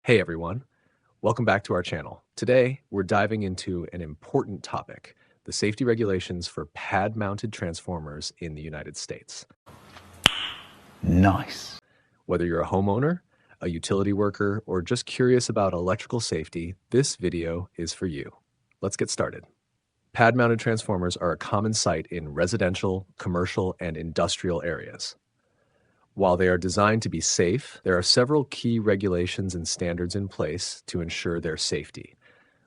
Hey everyone, welcome back to our channel. Today, we're diving into an important topic, the safety regulations for pad-mounted transformers in the United States. Nice. Whether you're a homeowner, a utility worker, or just curious about electrical safety, this video is for you. Let's get started. Pad-mounted transformers are a common sight in residential, commercial, and industrial areas. While they are designed to be safe, there are several key regulations and standards in place to ensure their safety.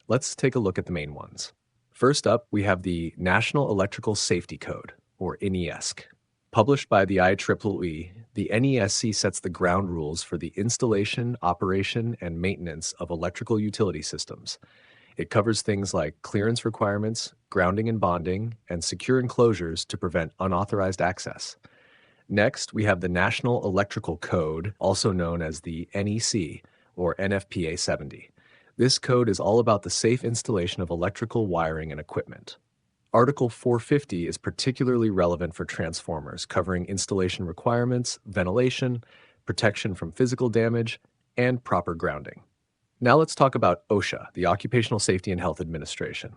Let's take a look at the main ones. First up, we have the National Electrical Safety Code, or NESC. Published by the IEEE, the NESC sets the ground rules for the installation, operation, and maintenance of electrical utility systems. It covers things like clearance requirements, grounding and bonding, and secure enclosures to prevent unauthorized access. Next, we have the National Electrical Code, also known as the NEC, or NFPA 70. This code is all about the safe installation of electrical wiring and equipment. Article 450 is particularly relevant for transformers, covering installation requirements, ventilation, protection from physical damage, and proper grounding. Now let's talk about OSHA, the Occupational Safety and Health Administration.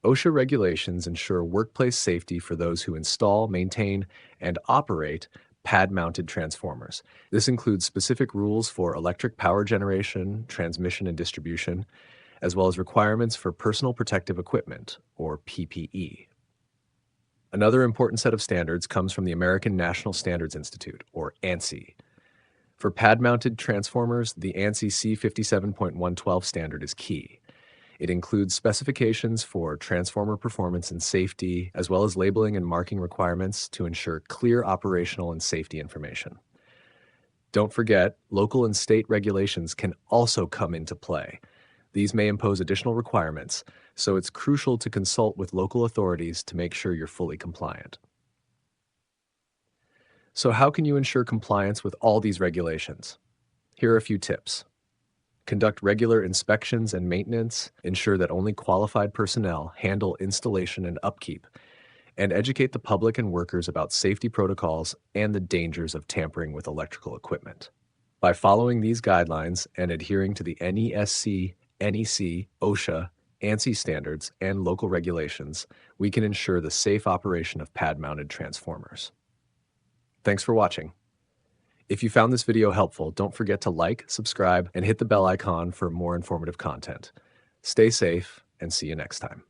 OSHA regulations ensure workplace safety for those who install, maintain, and operate pad-mounted transformers. This includes specific rules for electric power generation, transmission, and distribution, as well as requirements for personal protective equipment, or PPE. Another important set of standards comes from the American National Standards Institute, or ANSI. For pad-mounted transformers, the ANSI C57.112 standard is key. It includes specifications for transformer performance and safety, as well as labeling and marking requirements to ensure clear operational and safety information. Don't forget, local and state regulations can also come into play. These may impose additional requirements, so it's crucial to consult with local authorities to make sure you're fully compliant. So how can you ensure compliance with all these regulations? Here are a few tips. Conduct regular inspections and maintenance, ensure that only qualified personnel handle installation and upkeep, and educate the public and workers about safety protocols and the dangers of tampering with electrical equipment. By following these guidelines and adhering to the NESC, NEC, OSHA, ANSI standards, and local regulations, we can ensure the safe operation of pad-mounted transformers. Thanks for watching. If you found this video helpful, don't forget to like, subscribe, and hit the bell icon for more informative content. Stay safe, and see you next time.